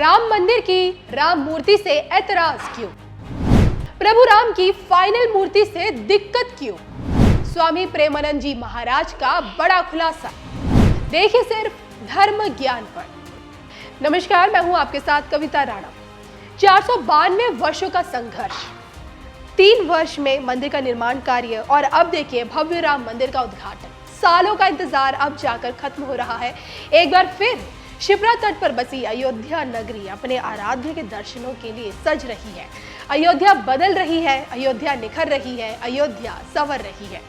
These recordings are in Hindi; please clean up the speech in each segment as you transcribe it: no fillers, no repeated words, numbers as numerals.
राम मंदिर की राम मूर्ति से ऐतराज क्यों? प्रभु राम की फाइनल मूर्ति से दिक्कत क्यों? स्वामी प्रेमानंद जी महाराज का बड़ा खुलासा। देखिए सिर्फ धर्म ज्ञान पर। नमस्कार, मैं हूं आपके साथ कविता राणा। 492 वर्षों का संघर्ष, 3 वर्ष में मंदिर का निर्माण कार्य और अब देखिए भव्य राम मंदिर का उद्घाटन। सालों का इंतजार अब जाकर खत्म हो रहा है। एक बार फिर शिप्रा तट पर बसी अयोध्या नगरी अपने आराध्य के दर्शनों के लिए सज रही है। अयोध्या बदल रही है, अयोध्या निखर रही है, अयोध्या संवर रही है।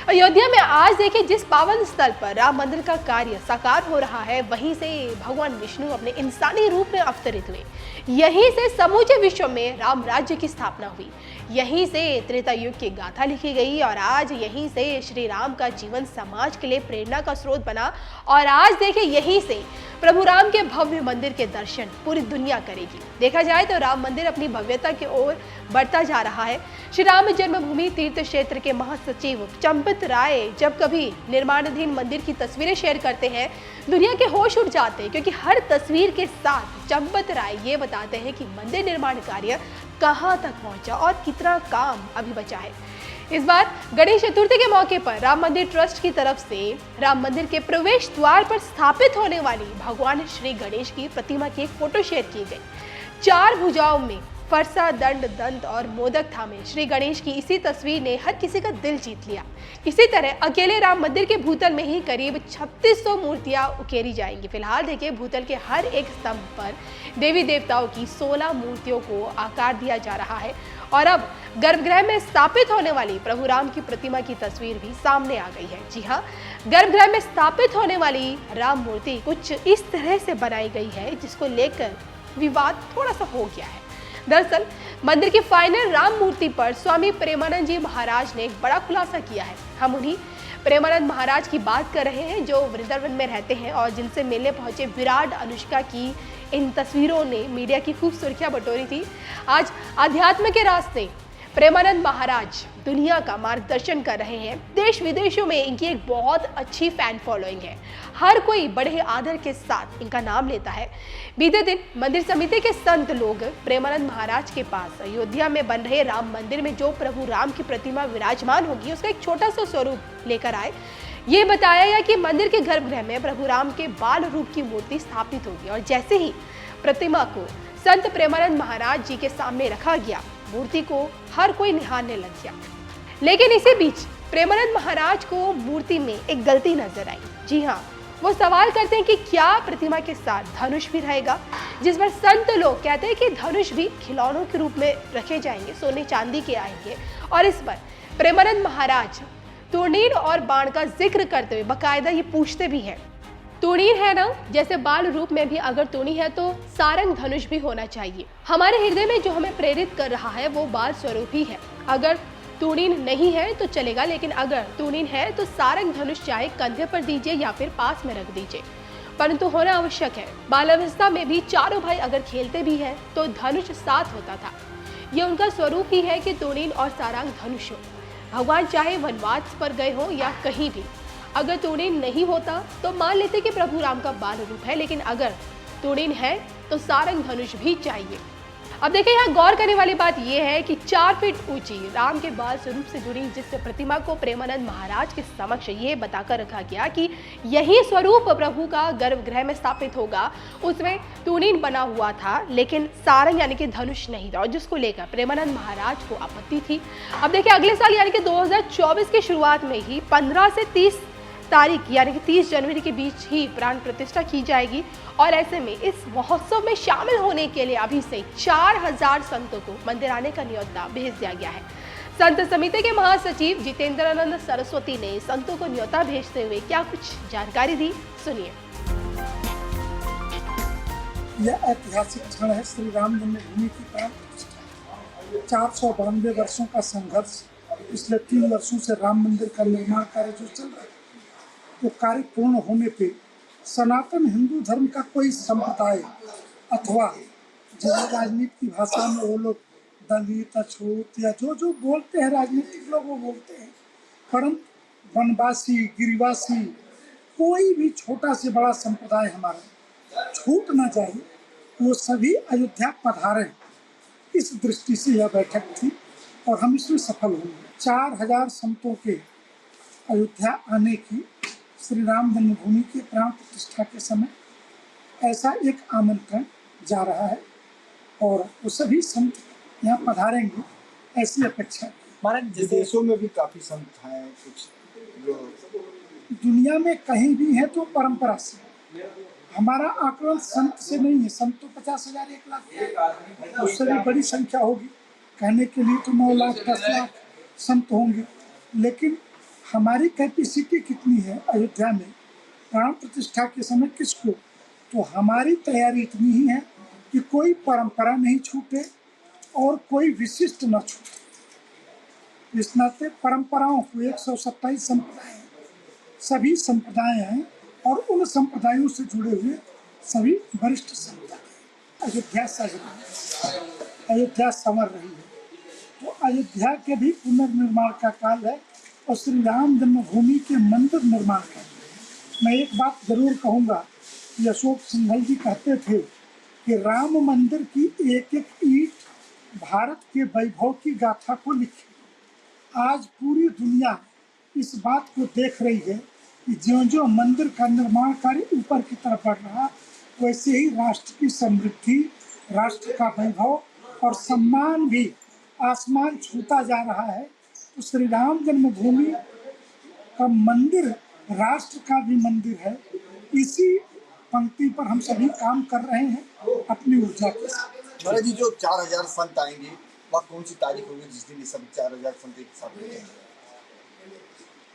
अयोध्या में आज देखिए जिस पावन स्थल पर राम मंदिर का कार्य साकार हो रहा है, वहीं से भगवान विष्णु अपने इंसानी रूप में अवतरित हुए। यहीं से समूचे विश्व में राम राज्य की स्थापना हुई। यहीं से त्रेता युग की गाथा लिखी गई और आज यहीं से श्री राम का जीवन समाज के लिए प्रेरणा का स्रोत बना। और आज देखिए यहीं से प्रभु राम के भव्य मंदिर के दर्शन पूरी दुनिया करेगी। देखा जाए तो राम मंदिर अपनी भव्यता की ओर बढ़ता जा रहा है। श्री राम जन्मभूमि तीर्थ क्षेत्र के महासचिव चंपित राय जब कभी निर्माणाधीन मंदिर की तस्वीरें शेयर करते हैं, दुनिया के होश उड़ जाते हैं, क्योंकि हर तस्वीर के साथ चंपित राय ये बताते हैं कि मंदिर निर्माण कार्य कहां तक पहुंचा और कितना काम अभी बचा है। इस बार गणेश चतुर्थी के मौके पर राम मंदिर ट्रस्ट की तरफ से राम मंदिर के प्रवेश द्वार पर स्थापित होने वाली भगवान श्री गणेश की प्रतिमा की एक फोटो शेयर की गई। 4 भुजाओं में फरसा, दंड, दंत और मोदक थामे श्री गणेश की इसी तस्वीर ने हर किसी का दिल जीत लिया। इसी तरह अकेले राम मंदिर के भूतल में ही करीब 3600 मूर्तियां उकेरी जाएंगी। फिलहाल देखिए भूतल के हर एक स्तंभ पर देवी देवताओं की 16 मूर्तियों को आकार दिया जा रहा है। और अब गर्भगृह में स्थापित होने वाली प्रभु राम की प्रतिमा की तस्वीर भी सामने आ गई है। जी हाँ, गर्भगृह में स्थापित होने वाली राम मूर्ति कुछ इस तरह से बनाई गई है, जिसको लेकर विवाद थोड़ा सा हो गया है। दरअसल मंदिर की फाइनल राम मूर्ति पर स्वामी प्रेमानंद जी महाराज ने एक बड़ा खुलासा किया है। हम उन्हीं प्रेमानंद महाराज की बात कर रहे हैं जो वृंदावन में रहते हैं और जिनसे मिलने पहुंचे विराट अनुष्का की इन तस्वीरों ने मीडिया की खूब सुर्खियां बटोरी थी। आज अध्यात्म के रास्ते प्रेमानंद महाराज दुनिया का मार्गदर्शन कर रहे हैं। देश विदेशों में इनकी एक बहुत अच्छी फैन फॉलोइंग है। हर कोई बड़े आदर के साथ इनका नाम लेता है। बीते दिन मंदिर समिति के संत लोग प्रेमानंद महाराज के पास अयोध्या में बन रहे राम मंदिर में जो प्रभु राम की प्रतिमा विराजमान होगी, उसका एक छोटा सा स्वरूप लेकर आए। ये बताया गया कि मंदिर के गर्भगृह में प्रभु राम के बाल रूप की मूर्ति स्थापित होगी और जैसे ही प्रतिमा को संत प्रेमानंद महाराज जी के सामने रखा गया, मूर्ति को हर कोई निहारने लग गया। लेकिन इसी बीच प्रेमानंद महाराज को मूर्ति में एक गलती नजर आई। जी हाँ, वो सवाल करते हैं कि क्या प्रतिमा के साथ धनुष भी रहेगा, जिस पर संत लोग कहते हैं कि धनुष भी खिलौनों के रूप में रखे जाएंगे, सोने चांदी के आएंगे। और इस पर प्रेमानंद महाराज तूणीर और बाण का जिक्र करते हुए बकायदा ये पूछते भी हैं, तूणीर है ना, जैसे बाल रूप में भी अगर तूणी है तो सारंग धनुष भी होना चाहिए। हमारे हृदय में जो हमें प्रेरित कर रहा है वो बाल स्वरूप ही है। अगर तूणीर नहीं है तो चलेगा, लेकिन अगर तूणीर है तो सारंग धनुष चाहे कंधे पर दीजिए या फिर पास में रख दीजिए, परंतु होना आवश्यक है। बालावस्था में भी चारों भाई अगर खेलते भी हैं तो धनुष साथ होता था। ये उनका स्वरूप ही है कि तूणीर और सारंग धनुष हो। भगवान चाहे वनवास पर गए हो या कहीं भी, अगर तूणीर नहीं होता तो मान लेते कि प्रभु राम का बाल रूप है, लेकिन अगर तूणीर है तो सारंग धनुष भी चाहिए। अब देखिए यहाँ गौर करने वाली बात यह है कि 4 फीट ऊंची राम के बाल स्वरूप से जुड़ी जिस प्रतिमा को प्रेमानंद महाराज के समक्ष ये बताकर रखा गया कि यही स्वरूप प्रभु का गर्भगृह में स्थापित होगा, उसमें तूणीर बना हुआ था लेकिन सारंग यानी कि धनुष नहीं था, और जिसको लेकर प्रेमानंद महाराज को आपत्ति थी। अब देखिए अगले साल यानी कि 2024 की शुरुआत में ही 15 से 30 तारीख यानी कि 30 जनवरी के बीच ही प्राण प्रतिष्ठा की जाएगी। और ऐसे में इस महोत्सव में शामिल होने के लिए अभी से 4000 संतों को मंदिर आने का न्योता भेज दिया गया है। संत समिति के महासचिव जितेंद्रानंद सरस्वती ने संतों को न्योता भेजते हुए क्या कुछ जानकारी दी, सुनिए। यह ऐतिहासिक क्षण है श्री राम जन्मभूमि की प्राण प्रतिष्ठा। 492 वर्षों का संघर्ष, पिछले 3 वर्षों से राम मंदिर का निर्माण कार्य जो चल रहा है, वो कार्य पूर्ण होने पे सनातन हिंदू धर्म का कोई संप्रदाय अथवा जिस राजनीति की भाषा में वो लोग दलित, अछूत या जो जो बोलते हैं राजनीतिक लोग वो बोलते हैं, परंतु वनवासी, गिरिवासी, कोई भी छोटा से बड़ा संप्रदाय हमारा छूट ना जाए, वो सभी अयोध्या पधारें, इस दृष्टि से यह बैठक थी और हम इसमें सफल हुए। 4000 संतों के अयोध्या आने की श्री राम जन्मभूमि के प्राण प्रतिष्ठा के समय ऐसा एक आमंत्रण जा रहा है और वो सभी संत यहाँ पधारेंगे, ऐसी अपेक्षा है। महाराज विदेशों में भी काफी संत हैं कुछ जो दुनिया में कहीं भी है तो परंपरा से, हमारा आकलन संत से नहीं है। संत तो 50,000 1 लाख, उससे भी बड़ी संख्या होगी। कहने के लिए तो 9 लाख 10 लाख संत होंगे, लेकिन हमारी कैपेसिटी कितनी है अयोध्या में प्राण प्रतिष्ठा के समय किसको, तो हमारी तैयारी इतनी ही है कि कोई परंपरा नहीं छूटे और कोई विशिष्ट न छूटे। इस नाते परंपराओं को 127 संप्रदाय हैं, सभी संप्रदाय हैं और उन संप्रदायों से जुड़े हुए सभी वरिष्ठ संप्रदाय। अयोध्या सज रही है, अयोध्या संवर रही है, तो अयोध्या के भी पुनर्निर्माण का काल है और श्री राम जन्मभूमि के मंदिर निर्माण का। मैं एक बात जरूर कहूँगा कि अशोक सिंघल जी कहते थे कि राम मंदिर की एक एक ईंट भारत के वैभव की गाथा को लिखी। आज पूरी दुनिया इस बात को देख रही है कि ज्यों-ज्यों मंदिर का निर्माण कार्य ऊपर की तरफ बढ़ रहा, वैसे ही राष्ट्र की समृद्धि, राष्ट्र का वैभव और सम्मान भी आसमान छूता जा रहा है। तो श्री राम जन्मभूमि का मंदिर राष्ट्र का भी मंदिर है। इसी पंक्ति पर हम सभी काम कर रहे हैं अपनी ऊर्जा के साथ। महाराज जी जो 4000 संत आएंगे वह कौन सी तारीख होगी जिस दिन ये सब 4000 संत एक साथ मिलेंगे?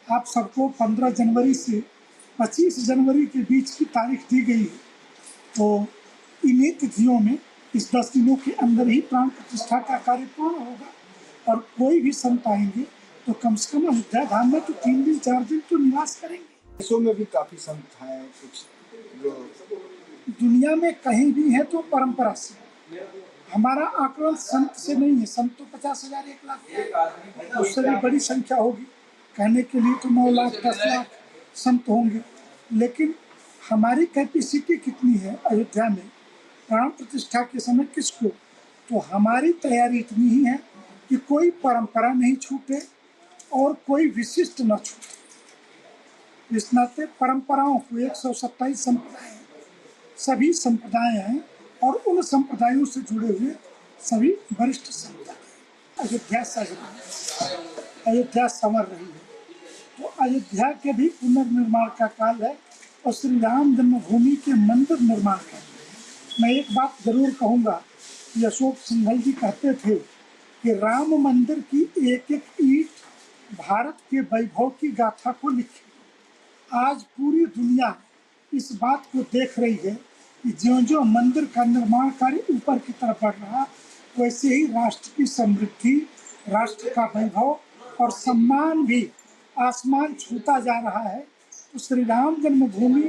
आप सबको 15 जनवरी से 25 जनवरी के बीच की तारीख दी गई है, तो इन्हीं तिथियों में इस 10 दिनों के अंदर ही प्राण प्रतिष्ठा का कार्य पूर्ण होगा और कोई भी संत आएंगे तो कम से कम अयोध्या धाम में तो 3 दिन 4 दिन तो निवास करेंगे। विदेशों में भी काफी संत हैं कुछ जो दुनिया में कहीं भी है तो परंपरा से, हमारा आकलन संत से नहीं है। संत तो 50,000 1 लाख, उससे भी बड़ी संख्या होगी। कहने के लिए तो 9 लाख 10 लाख संत होंगे, लेकिन हमारी कैपेसिटी कितनी है अयोध्या में प्राण प्रतिष्ठा के समय किसको, तो हमारी तैयारी इतनी ही है कि कोई परंपरा नहीं छूटे और कोई विशिष्ट न छूटे। इस नाते परंपराओं को 127 संप्रदाय हैं, सभी संप्रदाय हैं और उन संप्रदायों से जुड़े हुए सभी वरिष्ठ संप्रदाय। अयोध्या सज रही है, अयोध्या संवर रही है, तो अयोध्या के भी पुनर्निर्माण का काल है और श्री राम जन्मभूमि के मंदिर निर्माण का। मैं एक बात जरूर कहूँगा कि अशोक सिंघल जी कहते थे कि राम मंदिर की एक एक ईंट भारत के वैभव की गाथा को लिखी। आज पूरी दुनिया इस बात को देख रही है कि ज्यों-ज्यों मंदिर का निर्माण कार्य ऊपर की तरफ बढ़ रहा, वैसे ही राष्ट्र की समृद्धि, राष्ट्र का वैभव और सम्मान भी आसमान छूता जा रहा है। तो श्री राम जन्मभूमि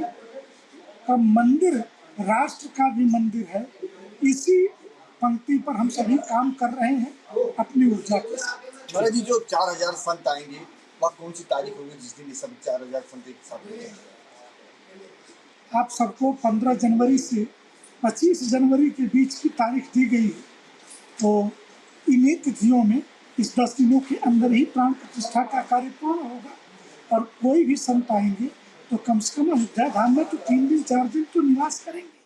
का मंदिर राष्ट्र का भी मंदिर है। इसी पंक्ति पर हम सभी काम कर रहे हैं अपनी ऊर्जा के साथ। महाराज जी जो 4000 संत आएंगे वह कौन सी तारीख होगी जिस दिन ये सब 4000 संत एक साथ मिलेंगे? आप सबको 15 जनवरी से 25 जनवरी के बीच की तारीख दी गई है, तो इन्हीं तिथियों में इस 10 दिनों के अंदर ही प्राण प्रतिष्ठा का कार्य पूर्ण होगा और कोई भी संत आएंगे तो कम से कम अयोध्या धाम में तो 3 दिन 4 दिन तो निवास करेंगे।